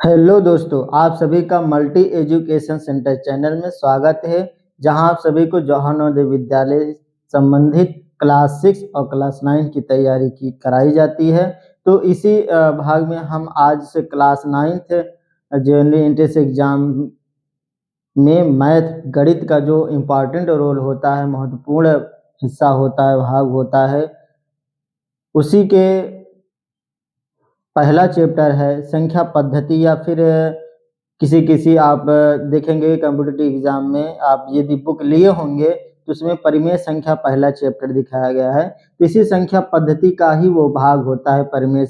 Hello दोस्तों, आप सभी का मल्टी एजुकेशन सेंटर चैनल में स्वागत है, जहां आप सभी को जवाहर नवोदय विद्यालय संबंधित क्लास 6 और क्लास 9 की तैयारी की कराई जाती है। तो इसी भाग में हम आज से class 9th general entrance exam में मैथ गणित का जो इम्पोर्टेंट रोल होता है, महत्वपूर्ण हिस्सा होता है, भाग होता है, उसी के पहला चैप्टर है संख्या पद्धति। या फिर किसी आप देखेंगे कंप्यूटर एग्जाम में आप यदि बुक लिए होंगे तो उसमें परिमेय संख्या पहला चैप्टर दिखाया गया है। तो इसी संख्या पद्धति का ही वो भाग होता है परिमेय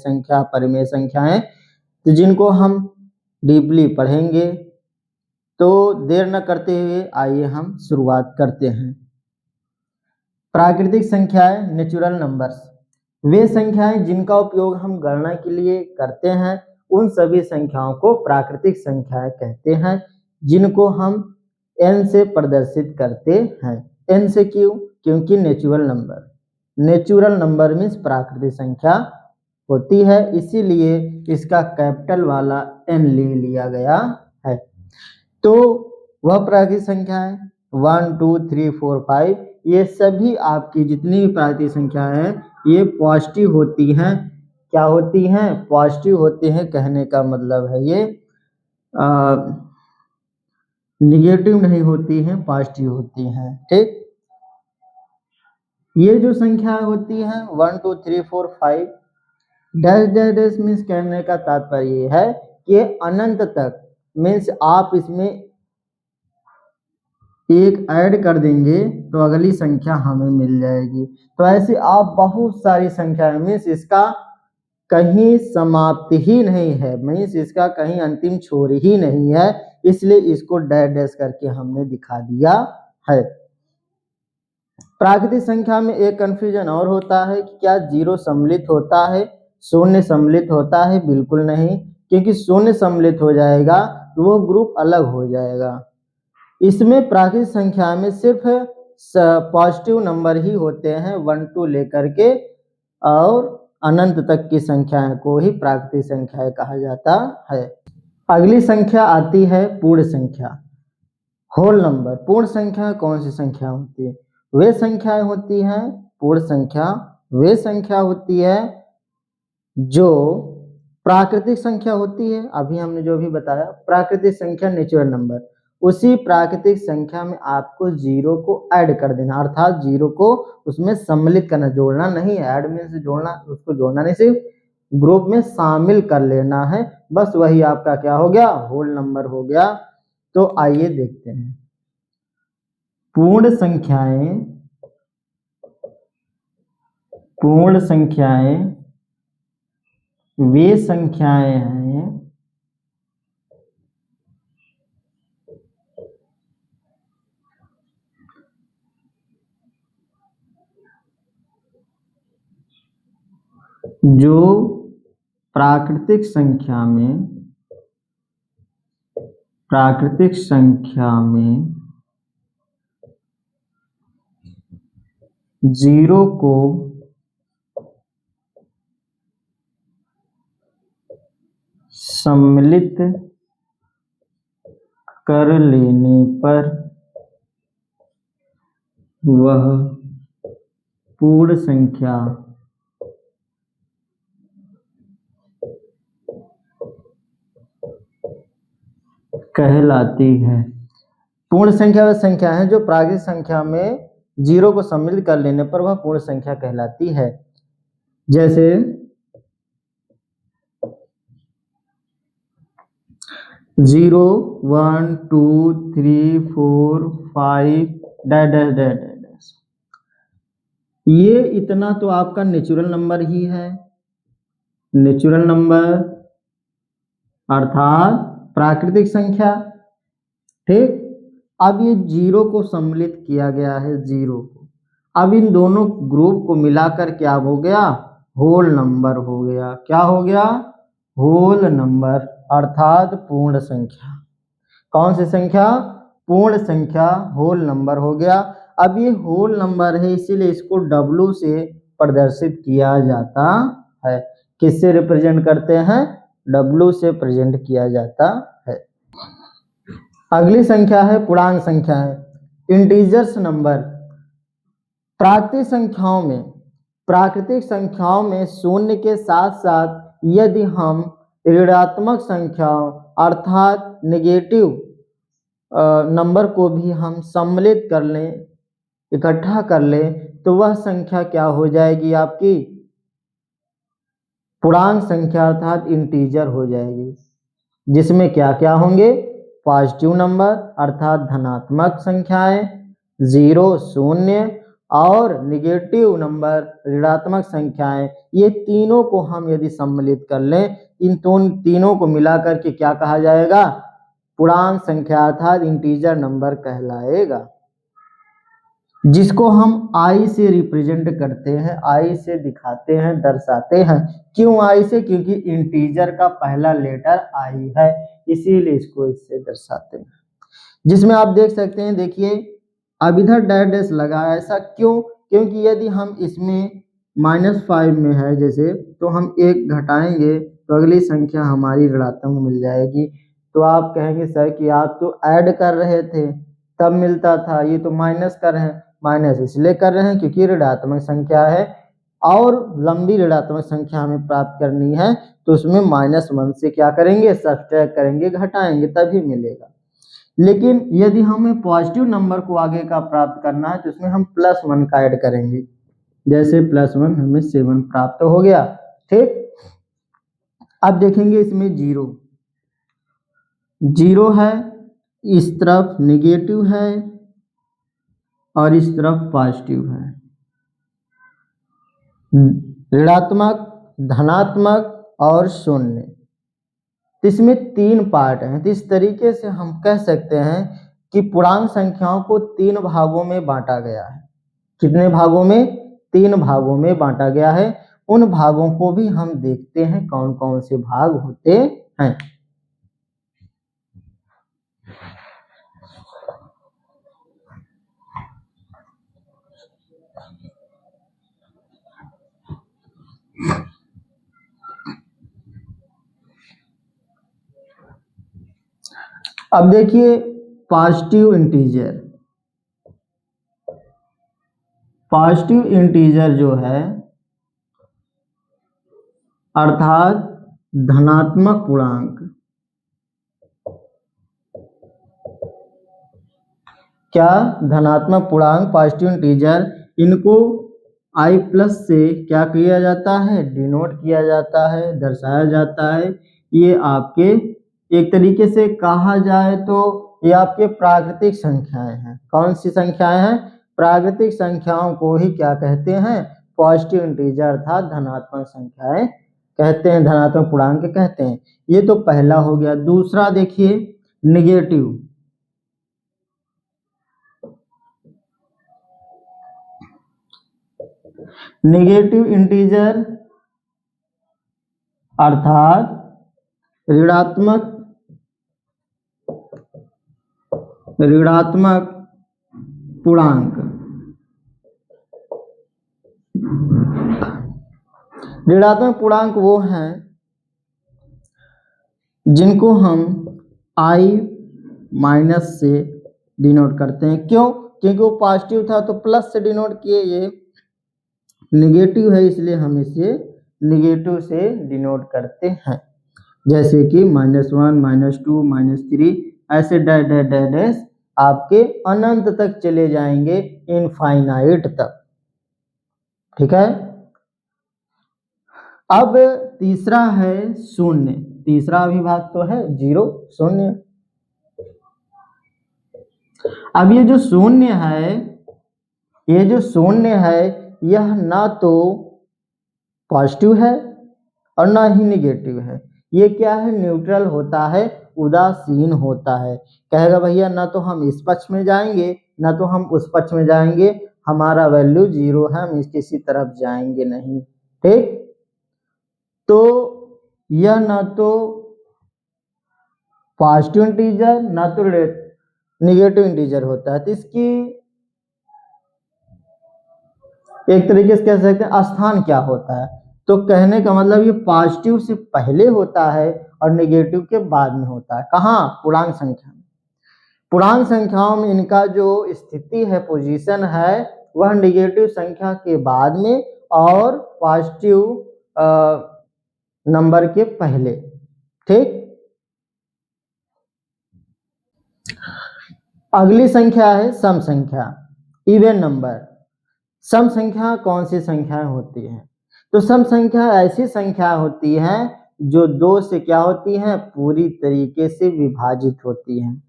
संख्याएं, तो जिनको हम डीपली पढ़ेंगे। तो देर न करते हुए आइए हम शुरुआत करते हैं। प्राकृतिक संख्याएं, नेचुरल नंबर्स, वे संख्याएं जिनका उपयोग हम गणना के लिए करते हैं, उन सभी संख्याओं को प्राकृतिक संख्याएं कहते हैं, जिनको हम n से प्रदर्शित करते हैं। n से क्यों? क्योंकि नेचुरल नंबर मीन्स प्राकृतिक संख्या होती है, इसीलिए इसका कैपिटल वाला n ले लिया गया है। तो वह प्राकृतिक संख्याएं 1 2 3 4 5 ये सभी आपकी जितनी भी प्राकृतिक संख्याएं हैं ये पॉजिटिव होती हैं। क्या होती हैं? पॉजिटिव होती हैं। कहने का मतलब है ये निगेटिव नहीं होती हैं, पॉजिटिव होती हैं। ठीक, ये जो संख्या होती हैं 1 2 3 4 5 डैश डैश डैश मीन्स कहने का तात्पर्य ये है कि अनंत तक मीन्स आप इसमें एक ऐड कर देंगे तो अगली संख्या हमें मिल जाएगी। तो ऐसे आप बहुत सारी संख्या मीन्स इसका कहीं समाप्ति ही नहीं है, मीन्स इसका कहीं अंतिम छोर ही नहीं है, इसलिए इसको डैश डैश करके हमने दिखा दिया है। प्राकृतिक संख्या में एक कंफ्यूजन और होता है कि क्या जीरो सम्मिलित होता है, शून्य सम्मिलित होता है? बिल्कुल नहीं, क्योंकि शून्य सम्मिलित हो जाएगा तो वो ग्रुप अलग हो जाएगा। इसमें प्राकृतिक संख्या में सिर्फ पॉजिटिव नंबर ही होते हैं 1 2 लेकर के, और अनंत तक की संख्याएं को ही प्राकृतिक संख्याएं कहा जाता है। अगली संख्या आती है पूर्ण संख्या, होल नंबर। पूर्ण संख्या कौन सी संख्या होती है? वे संख्याएं होती हैं पूर्ण संख्या, वे संख्या होती है जो प्राकृतिक संख्या होती है। अभी हमने जो भी बताया प्राकृतिक संख्या नेचुरल नंबर, उसी प्राकृतिक संख्या में आपको जीरो को ऐड कर देना, अर्थात जीरो को उसमें सम्मिलित करना, जोड़ना नहीं है। ऐड में से जोड़ना, उसको जोड़ना नहीं, सिर्फ ग्रुप में शामिल कर लेना है, बस वही आपका क्या हो गया? होल नंबर हो गया। तो आइए देखते हैं पूर्ण संख्याएं वे संख्याएं हैं जो प्राकृतिक संख्या में जीरो को सम्मिलित कर लेने पर वह पूर्ण संख्या कहलाती है। पूर्ण संख्या वह संख्या है जो प्राकृतिक संख्या में जीरो को सम्मिलित कर लेने पर वह पूर्ण संख्या कहलाती है। जैसे 0 1 2 3 4 5 डैश डैश डैश डैश, ये इतना तो आपका नेचुरल नंबर ही है, नेचुरल नंबर अर्थात प्राकृतिक संख्या। ठीक, अब ये जीरो को सम्मिलित किया गया है, जीरो को, अब इन दोनों ग्रुप को मिलाकर क्या हो गया? होल नंबर हो गया। क्या हो गया? होल नंबर अर्थात पूर्ण संख्या। कौन सी संख्या? पूर्ण संख्या, होल नंबर हो गया। अब ये होल नंबर है, इसीलिए इसको W से प्रदर्शित किया जाता है। किससे रिप्रेजेंट करते हैं? W से प्रेजेंट किया जाता है। अगली संख्या है पूर्णांक संख्या है, इंटीजर्स नंबर। प्राकृतिक संख्याओं में शून्य के साथ साथ यदि हम ऋणात्मक संख्याओं अर्थात नेगेटिव नंबर को भी हम सम्मिलित कर लें, इकट्ठा कर लें, तो वह संख्या क्या हो जाएगी, आपकी पूर्णांक संख्या अर्थात इंटीजर हो जाएगी, जिसमें क्या क्या होंगे, पॉजिटिव नंबर अर्थात धनात्मक संख्याएं, 0 शून्य और निगेटिव नंबर ऋणात्मक संख्याएं। ये तीनों को हम यदि सम्मिलित कर लें, इन तीनों को मिलाकर के क्या कहा जाएगा, पूर्णांक संख्या अर्थात इंटीजर नंबर कहलाएगा, जिसको हम I से रिप्रेजेंट करते हैं, I से दिखाते हैं, दर्शाते हैं। क्यों I से? क्योंकि इंटीजर का पहला लेटर I है, इसीलिए इसको इससे दर्शाते हैं। जिसमें आप देख सकते हैं, देखिए अब इधर डैश डैश लगा है, ऐसा क्यों? क्योंकि यदि हम इसमें -5 में है जैसे, तो हम 1 घटाएंगे तो अगली संख्या हमारी ऋणात्मक मिल जाएगी। तो आप कहेंगे सर कि आप तो ऐड कर रहे थे तब मिलता था, ये तो माइनस कर रहे हैं। माइनस इसलिए कर रहे हैं क्योंकि ऋणात्मक संख्या है और लंबी ऋणात्मक संख्या हमें प्राप्त करनी है, तो उसमें -1 से क्या करेंगे, सब्ट्रैक्ट करेंगे, घटाएंगे, तभी मिलेगा। लेकिन यदि हमें पॉजिटिव नंबर को आगे का प्राप्त करना है तो उसमें हम +1 का ऐड करेंगे, जैसे +1 हमें 7 प्राप्त हो गया। ठीक, अब देखेंगे इसमें 0 है, इस तरफ निगेटिव है और इस तरफ पॉजिटिव है, ऋणात्मक, धनात्मक और शून्य। तो इसमें 3 पार्ट हैं। तो इस तरीके से हम कह सकते हैं कि पूर्णांक संख्याओं को 3 भागों में बांटा गया है। कितने भागों में? 3 भागों में बांटा गया है। उन भागों को भी हम देखते हैं कौन कौन से भाग होते हैं। अब देखिए पॉजिटिव इंटीजर। पॉजिटिव इंटीजर जो है अर्थात धनात्मक पूर्णांक, क्या धनात्मक पूर्णांक पॉजिटिव इंटीजर, इनको I+ से क्या किया जाता है, डिनोट किया जाता है, दर्शाया जाता है। ये आपके एक तरीके से कहा जाए तो ये आपके प्राकृतिक संख्याएं हैं। कौन सी संख्याएं हैं? प्राकृतिक संख्याओं को ही क्या कहते हैं, पॉजिटिव इंटीजर अर्थात धनात्मक संख्याएं कहते हैं, धनात्मक पूर्णांक कहते हैं। ये तो पहला हो गया। दूसरा देखिए निगेटिव। निगेटिव इंटीजर अर्थात ऋणात्मक पूर्णांक। ऋणात्मक पूर्णांक वो हैं जिनको हम I- से डिनोट करते हैं। क्यों? क्योंकि वो पॉजिटिव था तो प्लस से डिनोट किए, ये निगेटिव है इसलिए हम इसे निगेटिव से डिनोट करते हैं। जैसे कि -1, -2, -3 ऐसे डैश डैश डैश डैश आपके अनंत तक चले जाएंगे, इनफाइनाइट तक। ठीक है। अब तीसरा है शून्य। तीसरा अभिभाग तो है 0 शून्य। अब ये जो शून्य है, यह ना तो पॉजिटिव है और ना ही निगेटिव है। ये क्या है, न्यूट्रल होता है, उदासीन होता है। कहेगा भैया ना तो हम इस पक्ष में जाएंगे ना तो हम उस पक्ष में जाएंगे, हमारा वैल्यू 0 है, हम किसी तरफ जाएंगे नहीं। ठीक, तो यह ना तो पॉजिटिव इंटीजर ना तो निगेटिव इंटीजर होता है। तो इसकी एक तरीके से कह सकते हैं स्थान क्या होता है, तो कहने का मतलब ये पॉजिटिव से पहले होता है और नेगेटिव के बाद में होता है। कहाँ? पूर्णांक संख्या में। पूर्णांक संख्याओं में इनका जो स्थिति है, पोजीशन है, वह नेगेटिव संख्या के बाद में और पॉजिटिव नंबर के पहले। ठीक। अगली संख्या है सम संख्या, इवन नंबर। सम संख्या कौन सी संख्याएं होती हैं? तो सम संख्या ऐसी संख्या होती है जो दो से क्या होती हैं? पूरी तरीके से विभाजित होती हैं।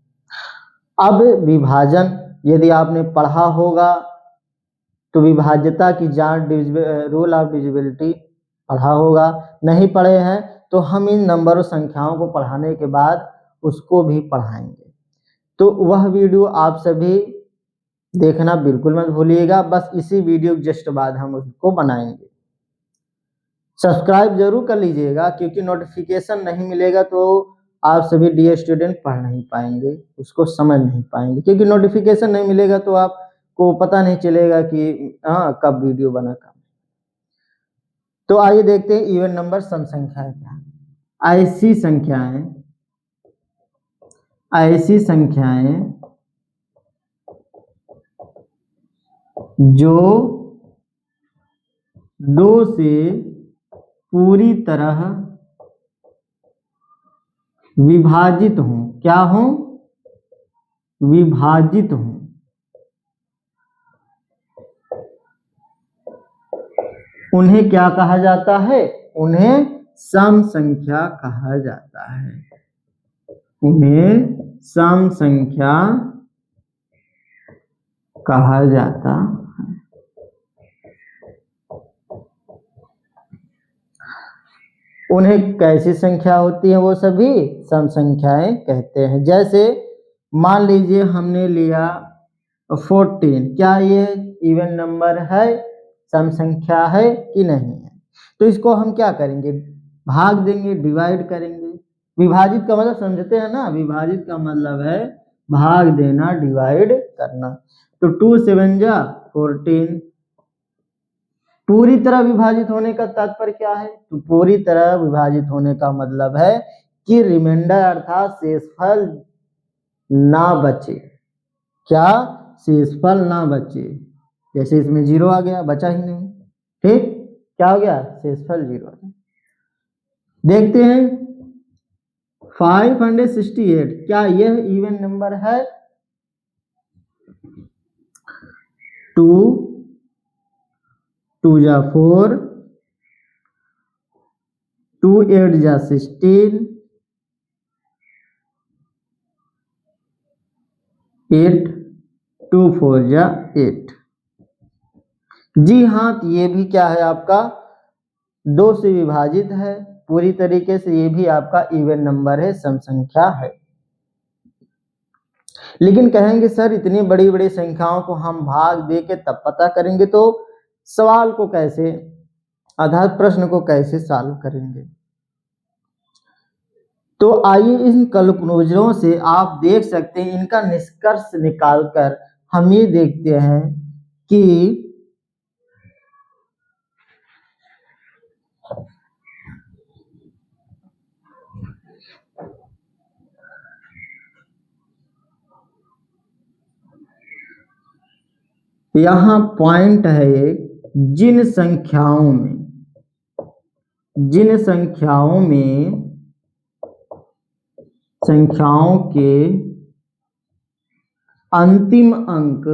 अब विभाजन यदि आपने पढ़ा होगा तो विभाज्यता की जांच, रूल ऑफ डिविजिबिलिटी पढ़ा होगा। नहीं पढ़े हैं तो हम इन नंबर और संख्याओं को पढ़ाने के बाद उसको भी पढ़ाएंगे, तो वह वीडियो आप सभी देखना बिल्कुल मत भूलिएगा। बस इसी वीडियो के जस्ट बाद हम उसको बनाएंगे। सब्सक्राइब जरूर कर लीजिएगा, क्योंकि नोटिफिकेशन नहीं मिलेगा तो आप सभी डी स्टूडेंट पढ़ नहीं पाएंगे, उसको समझ नहीं पाएंगे, क्योंकि नोटिफिकेशन नहीं मिलेगा तो आपको पता नहीं चलेगा कि हाँ कब वीडियो बना कब। तो आइए देखते हैं इवन नंबर सम संख्या क्या है। ऐसी संख्याएं जो दो से पूरी तरह विभाजित हों। क्या हों? विभाजित हों। उन्हें क्या कहा जाता है? उन्हें सम संख्या कहा जाता है। उन्हें सम संख्या कहा जाता है। उन्हें कैसी संख्या होती है? वो सभी सम संख्याएं कहते हैं। जैसे मान लीजिए हमने लिया 14, क्या ये इवन नंबर है? सम संख्या है कि नहीं है? तो इसको हम क्या करेंगे? भाग देंगे, डिवाइड करेंगे। विभाजित का मतलब समझते हैं ना? विभाजित का मतलब है भाग देना, डिवाइड करना। तो 2 7 जा 14। पूरी तरह विभाजित होने का तात्पर्य क्या है? तो पूरी तरह विभाजित होने का मतलब है कि रिमाइंडर अर्थात शेषफल ना बचे। क्या? शेषफल ना बचे। जैसे इसमें 0 आ गया, बचा ही नहीं। ठीक, क्या हो गया? शेषफल 0 आ गया। देखते हैं 568, क्या यह इवन नंबर है? 2 2 जा 4, 2 8 जा 16, 8 2 4 जा 8। जी हाँ, तो ये भी क्या है आपका? 2 से विभाजित है पूरी तरीके से। ये भी आपका इवन नंबर है, सम संख्या है। लेकिन कहेंगे सर इतनी बड़ी बड़ी संख्याओं को हम भाग दे के तब पता करेंगे, तो सवाल को कैसे, अर्थात प्रश्न को कैसे सॉल्व करेंगे? तो आइए इन कैलकुलेटरों से आप देख सकते हैं, इनका निष्कर्ष निकालकर हम ये देखते हैं कि यहाँ पॉइंट है एक, जिन संख्याओं के अंतिम अंक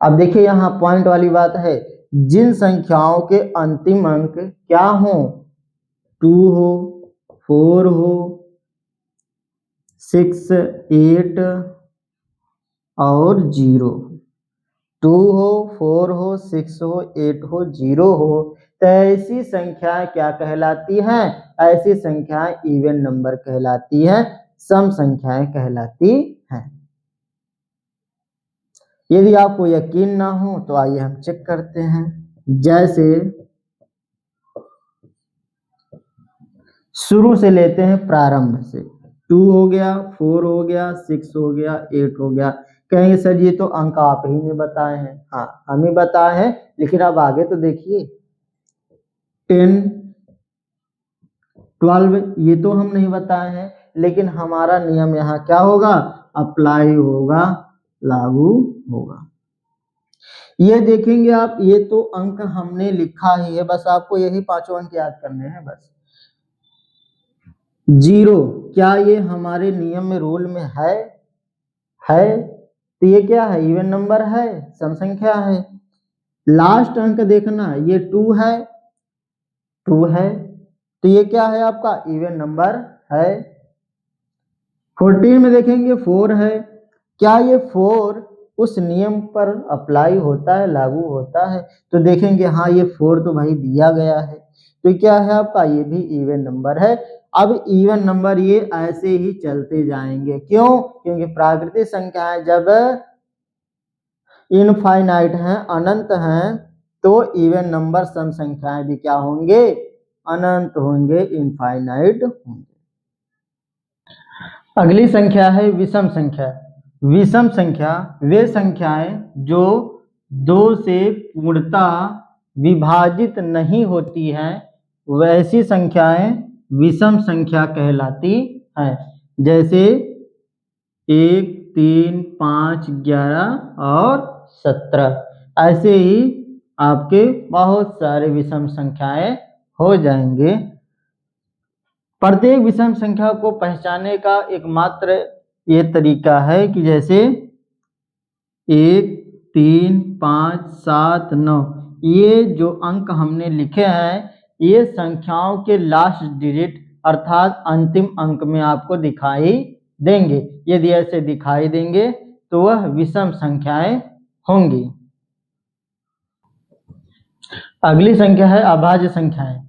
अब देखिए यहाँ पॉइंट वाली बात है, जिन संख्याओं के अंतिम अंक क्या हो? 2 हो, 4 हो, 6 8 और 0। 2 हो, 4 हो, 6 हो, 8 हो, 0 हो, तो ऐसी संख्याएं क्या कहलाती हैं? ऐसी संख्याएं इवन नंबर कहलाती हैं, सम संख्याएं कहलाती हैं। यदि आपको यकीन ना हो तो आइए हम चेक करते हैं। जैसे शुरू से लेते हैं, प्रारंभ से। 2 हो गया, 4 हो गया, 6 हो गया, 8 हो गया, कहेंगे सर ये तो अंक आप ही ने बताए हैं। हाँ हम ही बताए हैं, लेकिन अब आगे तो देखिए 10, 12 ये तो हम नहीं बताए हैं, लेकिन हमारा नियम यहाँ क्या होगा, अप्लाई होगा, लागू होगा। ये देखेंगे आप, ये तो अंक हमने लिखा ही है, बस आपको यही 5 अंक याद करने हैं बस। 0 क्या ये हमारे नियम में रूल में है? तो ये क्या है, इवन नंबर है, सम संख्या है। लास्ट अंक देखना, ये 2 है, तो ये क्या है आपका, इवन नंबर है। 14 में देखेंगे 4 है, क्या ये 4 उस नियम पर अप्लाई होता है, लागू होता है? तो देखेंगे हाँ ये 4 तो भाई दिया गया है, तो क्या है आपका, ये भी इवन नंबर है। अब इवन नंबर ये ऐसे ही चलते जाएंगे, क्यों? क्योंकि प्राकृतिक संख्याएं जब इनफाइनाइट हैं, अनंत हैं, तो इवन नंबर सम संख्याएं भी क्या होंगे, अनंत होंगे, इनफाइनाइट होंगे। अगली संख्या है विषम संख्या। विषम संख्या वे संख्याएं जो 2 से पूर्णतः विभाजित नहीं होती हैं, वैसी संख्याएं विषम संख्या कहलाती हैं। जैसे 1, 3, 5, 11 और 17, ऐसे ही आपके बहुत सारे विषम संख्याएं हो जाएंगे। प्रत्येक विषम संख्या को पहचानने का एकमात्र ये तरीका है कि जैसे 1, 3, 5, 7, 9 ये जो अंक हमने लिखे हैं, ये संख्याओं के लास्ट डिजिट अर्थात अंतिम अंक में आपको दिखाई देंगे। यदि ऐसे दिखाई देंगे तो वह विषम संख्याएं होंगी। अगली संख्या है अभाज्य संख्याएं।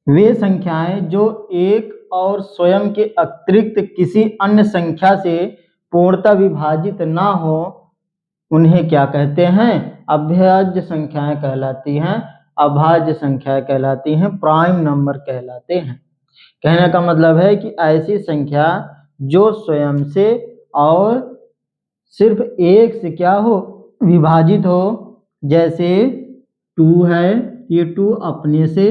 वे संख्याएं जो एक और स्वयं के अतिरिक्त किसी अन्य संख्या से पूर्णतः विभाजित ना हो, उन्हें क्या कहते हैं, अभाज्य संख्याएं कहलाती हैं। अभाज्य संख्याएं कहलाती हैं, प्राइम नंबर कहलाते हैं। कहने का मतलब है कि ऐसी संख्या जो स्वयं से और सिर्फ एक से क्या हो, विभाजित हो। जैसे 2 है, ये 2 अपने से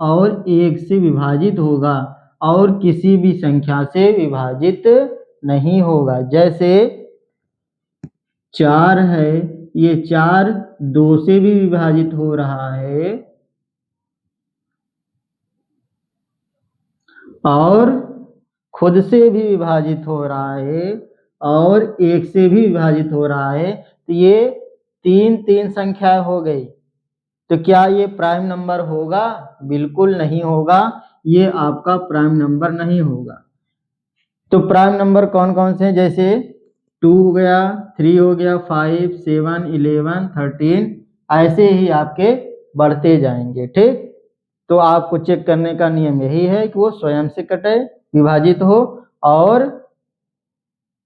और 1 से विभाजित होगा और किसी भी संख्या से विभाजित नहीं होगा। जैसे 4 है, ये 4 2 से भी विभाजित हो रहा है और खुद से भी विभाजित हो रहा है और 1 से भी विभाजित हो रहा है। तो ये 3 संख्या हो गई। तो क्या ये प्राइम नंबर होगा? बिल्कुल नहीं होगा, ये आपका प्राइम नंबर नहीं होगा। तो प्राइम नंबर कौन कौन से हैं? जैसे 2 हो गया, 3 हो गया, 5, 7, 11, 13, ऐसे ही आपके बढ़ते जाएंगे। ठीक, तो आपको चेक करने का नियम यही है कि वो स्वयं से कटे, विभाजित हो और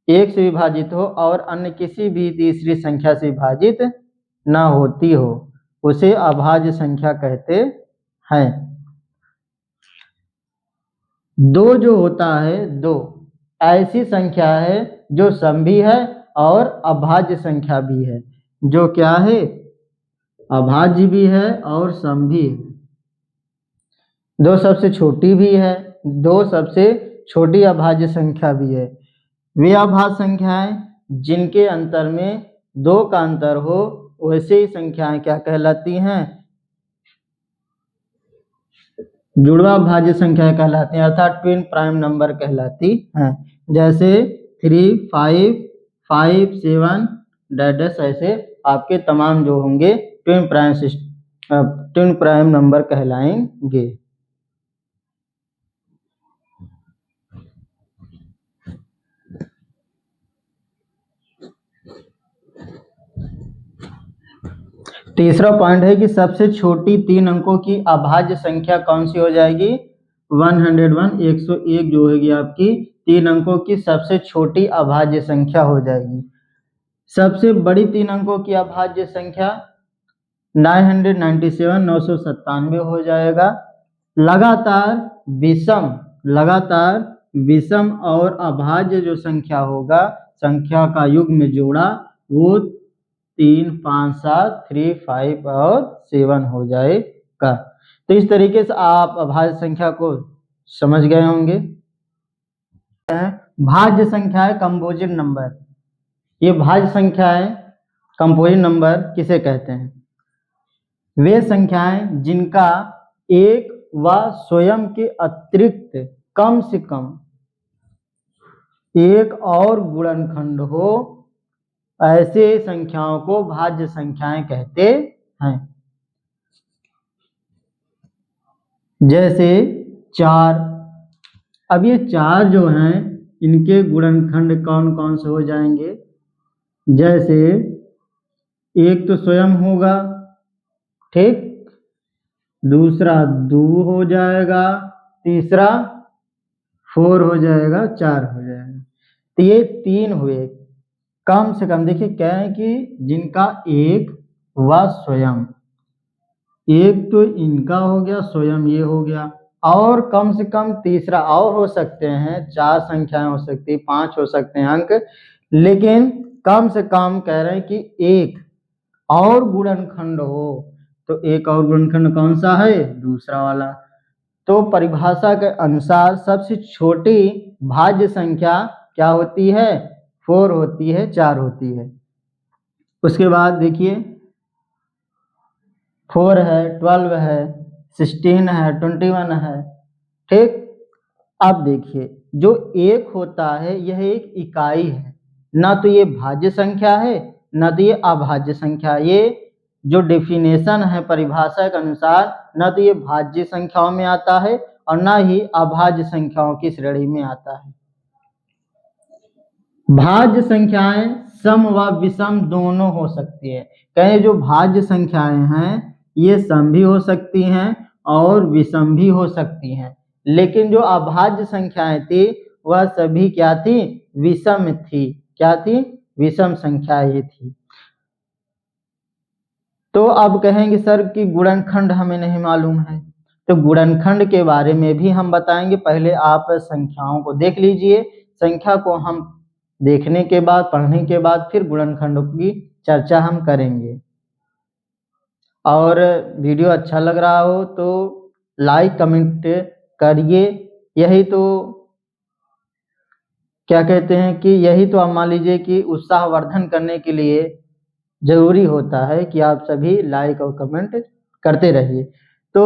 1 से विभाजित हो और अन्य किसी भी तीसरी संख्या से विभाजित ना होती हो, उसे अभाज्य संख्या कहते हैं। 2 जो होता है, 2 ऐसी संख्या है जो सम भी है और अभाज्य संख्या भी है। जो क्या है, अभाज्य भी है और सम भी है। 2 सबसे छोटी भी है, 2 सबसे छोटी अभाज्य संख्या भी है। वे अभाज्य संख्याएं जिनके अंतर में 2 का अंतर हो, वैसे ही संख्याएं क्या कहलाती हैं, जुड़वा भाज्य संख्या कहलाती हैं, अर्थात ट्विन प्राइम नंबर कहलाती हैं। जैसे 3, 5, 5, 7 डैश, ऐसे आपके तमाम जो होंगे ट्विन प्राइम नंबर कहलाएंगे। तीसरा पॉइंट है कि सबसे छोटी 3 अंकों की अभाज्य संख्या कौन सी हो जाएगी, 101, 101 जो होगी आपकी 3 अंकों की सबसे छोटी अभाज्य संख्या हो जाएगी। सबसे बड़ी 3 अंकों की अभाज्य संख्या 997, 997 हो जाएगा। लगातार विषम और अभाज्य जो संख्या होगा संख्या का युग्म जोड़ा वो 3, 5, 7, 3, 5 और 7 हो जाएगा। तो इस तरीके से आप अभाज्य संख्या को समझ गए होंगे। भाज्य संख्या है कंपोजिट नंबर। ये भाज्य संख्या है कंपोजिट नंबर किसे कहते हैं? वे संख्याएं जिनका एक व स्वयं के अतिरिक्त कम से कम एक और गुणनखंड हो, ऐसे संख्याओं को भाज्य संख्याएं कहते हैं। जैसे 4। अब ये 4 जो हैं इनके गुणनखंड कौन कौन से हो जाएंगे? जैसे एक तो स्वयं होगा, ठीक, दूसरा 2 हो जाएगा, तीसरा 4 हो जाएगा, 4 हो जाएगा। तो ये 3 हुए कम से कम। देखिए क्या है कि जिनका एक व स्वयं, एक तो इनका हो गया, स्वयं ये हो गया, और कम से कम तीसरा और हो सकते हैं, 4 संख्याएं हो सकती है, 5 हो सकते हैं अंक, लेकिन कम से कम कह रहे हैं कि एक और गुणनखंड हो। तो एक और गुणनखंड कौन सा है? दूसरा वाला। तो परिभाषा के अनुसार सबसे छोटी भाज्य संख्या क्या होती है? 4 होती है, 4 होती है। उसके बाद देखिए 4 है, 12 है, 16 है, 21 है, ठीक। अब देखिए जो एक होता है यह एक इकाई है, ना तो ये भाज्य संख्या है ना तो ये अभाज्य संख्या। ये जो डेफिनेशन है परिभाषा के अनुसार, ना तो ये भाज्य संख्याओं में आता है और ना ही अभाज्य संख्याओं की श्रेणी में आता है। भाज्य संख्याएं सम व विषम दोनों हो सकती है। कहें जो भाज्य संख्याएं हैं ये सम भी हो सकती हैं और विषम भी हो सकती हैं, लेकिन जो अभाज्य संख्याएं थी वह सभी क्या थी? विषम थी। क्या थी? विषम संख्याएं थी। तो अब कहेंगे सर कि गुणनखंड हमें नहीं मालूम है, तो गुणनखंड के बारे में भी हम बताएंगे। पहले आप संख्याओं को देख लीजिए, संख्या को हम देखने के बाद, पढ़ने के बाद फिर गुणनखंड की चर्चा हम करेंगे। और वीडियो अच्छा लग रहा हो तो लाइक कमेंट करिए। यही तो क्या कहते हैं कि यही तो आप मान लीजिए कि उत्साहवर्धन करने के लिए जरूरी होता है कि आप सभी लाइक और कमेंट करते रहिए। तो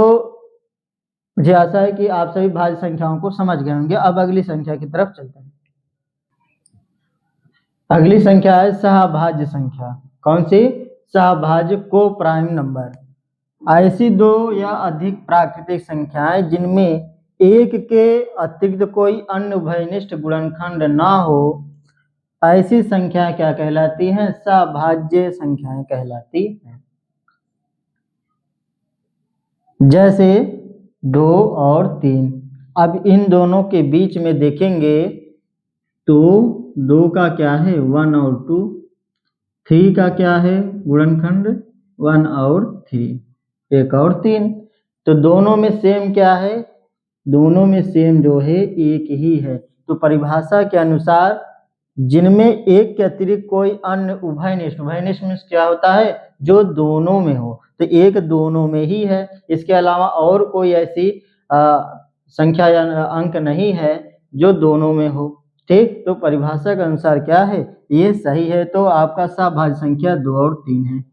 मुझे आशा है कि आप सभी भाज्य संख्याओं को समझ गए होंगे। अब अगली संख्या की तरफ चलते हैं। अगली संख्या है सहभाज्य संख्या। कौन सी? सहभाज्य को प्राइम नंबर। ऐसी दो या अधिक प्राकृतिक संख्याएं जिनमें एक के अतिरिक्त कोई अन्य उभयनिष्ठ गुणनखंड ना हो, ऐसी संख्या क्या कहलाती हैं? सहभाज्य संख्याएं कहलाती हैं। जैसे 2 और 3। अब इन दोनों के बीच में देखेंगे तो 2 का क्या है? 1 और 2। 3 का क्या है गुणनखंड? 1 और 3, 1 और 3। तो दोनों में सेम क्या है? दोनों में सेम जो है एक ही है। तो परिभाषा के अनुसार जिनमें एक के अतिरिक्त कोई अन्य उभयनिष्ठ, उभयनिष्ठ में क्या होता है? जो दोनों में हो। तो एक दोनों में ही है, इसके अलावा और कोई ऐसी संख्या या अंक नहीं है जो दोनों में हो, ठीक। तो परिभाषा के अनुसार क्या है? ये सही है। तो आपका सहभाज्य संख्या 2 और 3 है।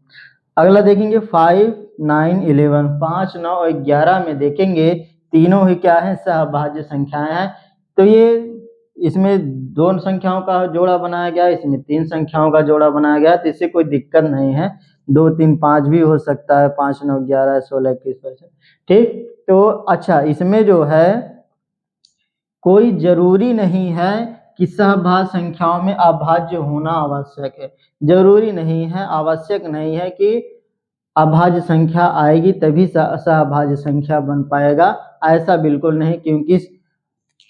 अगला देखेंगे 5, 9, 11। 5, 9 और 11 में देखेंगे तीनों ही क्या है? सहभाज्य संख्याएं हैं। तो ये इसमें 2 संख्याओं का जोड़ा बनाया गया, इसमें 3 संख्याओं का जोड़ा बनाया गया, तो इससे कोई दिक्कत नहीं है। 2, 3, 5 भी हो सकता है। 5, 9, 11, 16, 21, ठीक। तो अच्छा, इसमें जो है कोई जरूरी नहीं है कि सहभाज्य संख्याओं में अभाज्य होना आवश्यक है। जरूरी नहीं है, आवश्यक नहीं है कि अभाज्य संख्या आएगी तभी सहभाज्य संख्या बन पाएगा, ऐसा बिल्कुल नहीं। क्योंकि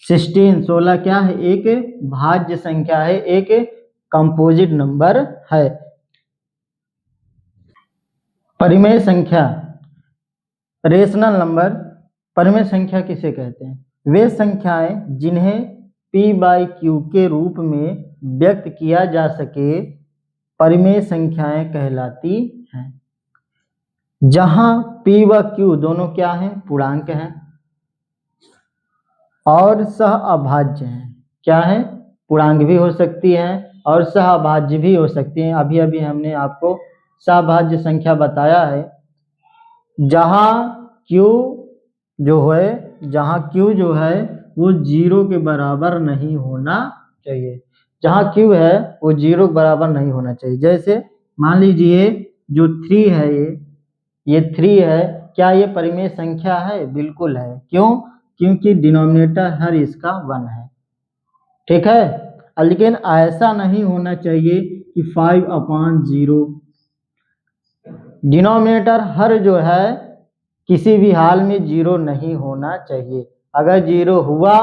16 क्या है? एक भाज्य संख्या है, एक कंपोजिट नंबर है। परिमेय संख्या, रेशनल नंबर। परिमेय संख्या किसे कहते हैं? वे संख्याएं जिन्हें P/Q के रूप में व्यक्त किया जा सके परिमेय संख्याएं कहलाती हैं। जहां p व q दोनों क्या हैं? पूर्णांक हैं और सह अभाज्य हैं। क्या है? पूर्णांक भी हो सकती है और सहअभाज्य भी हो सकती है। अभी अभी हमने आपको सहअभाज्य संख्या बताया है। जहां q जो है वो 0 के बराबर नहीं होना चाहिए। जहां q है वो 0 के बराबर नहीं होना चाहिए। जैसे मान लीजिए जो 3 है, ये 3 है, क्या ये परिमेय संख्या है? बिल्कुल है। क्यों? क्योंकि डिनोमिनेटर हर इसका 1 है। ठीक है, लेकिन ऐसा नहीं होना चाहिए कि 5/0। डिनोमिनेटर हर जो है किसी भी हाल में 0 नहीं होना चाहिए। अगर 0 हुआ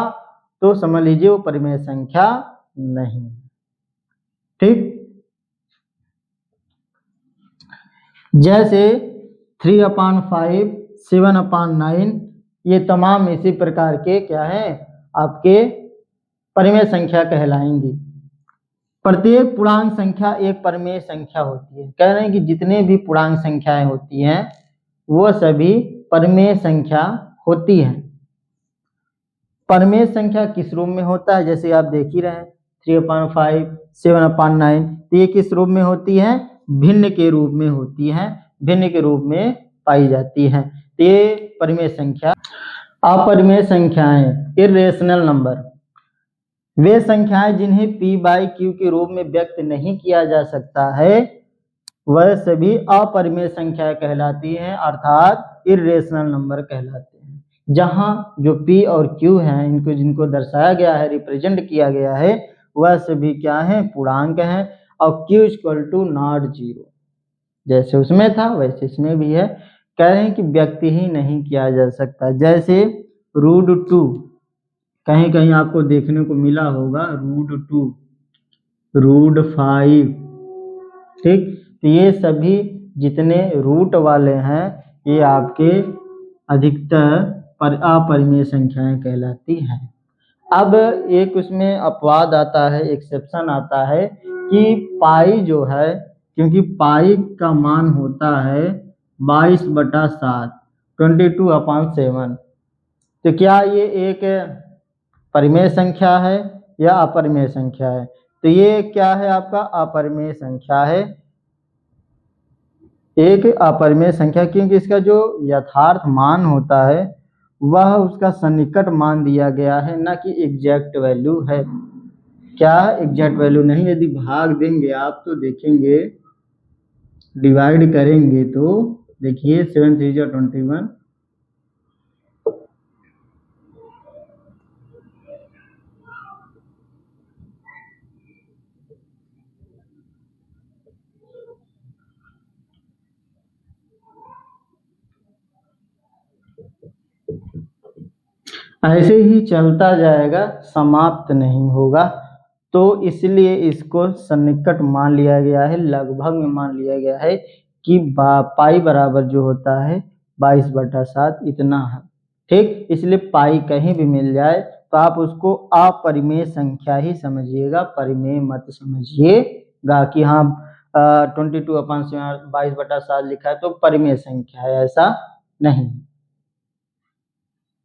तो समझ लीजिए वो परिमेय संख्या नहीं। ठीक, जैसे 3/5, 7/9 ये तमाम इसी प्रकार के क्या है? आपके परिमेय संख्या कहलाएंगी। प्रत्येक पूर्णांक संख्या एक परिमेय संख्या होती है। कह रहे हैं कि जितने भी पूर्णांक संख्याएं होती हैं वो सभी परिमेय संख्या होती हैं। परिमेय संख्या किस रूप में होता है? जैसे आप देख ही रहे हैं 3/5, 7/9, तो ये किस रूप में होती है? भिन्न के रूप में होती है, भिन्न के रूप में पाई जाती है। तो ये परिमेय संख्या। अपरिमेय संख्याएं, इर्रेशनल नंबर, वे संख्याएं जिन्हें p/q के रूप में व्यक्त नहीं किया जा सकता है वह सभी अपरिमेय संख्याएं कहलाती हैं, अर्थात इर्रेशनल नंबर कहलाते हैं। जहां जो p और q हैं, इनको जिनको दर्शाया गया है, रिप्रेजेंट किया गया है, वह सभी क्या है? पूर्णांक हैं। और q = not 0, जैसे उसमें था वैसे इसमें भी है। कह रहे हैं कि व्यक्त ही नहीं किया जा सकता। जैसे √2, कहीं कहीं आपको देखने को मिला होगा √2, √5। ठीक, तो ये सभी जितने रूट वाले हैं ये आपके अधिकतर अपरिमेय संख्याएं कहलाती हैं। अब एक उसमें अपवाद आता है, एक्सेप्शन आता है कि पाई जो है, क्योंकि पाई का मान होता है 22/7, 22/7, तो क्या ये एक परिमेय संख्या है या अपरिमेय संख्या है? तो ये क्या है? आपका अपरिमेय संख्या है, एक अपरिमेय संख्या, क्योंकि इसका जो यथार्थ मान होता है वह उसका सन्निकट मान दिया गया है, ना कि एग्जैक्ट वैल्यू है। क्या? एग्जैक्ट वैल्यू नहीं। यदि भाग देंगे आप तो देखेंगे, डिवाइड करेंगे तो देखिए 7 3 21, ऐसे ही चलता जाएगा, समाप्त नहीं होगा। तो इसलिए इसको सन्निकट मान लिया गया है, लगभग में मान लिया गया है कि पाई बराबर जो होता है 22/7 इतना है। ठीक, इसलिए पाई कहीं भी मिल जाए तो आप उसको अपरिमेय संख्या ही समझिएगा, परिमेय मत समझिएगा कि हाँ 22/7 22/7 लिखा है तो परिमेय संख्या है, ऐसा नहीं।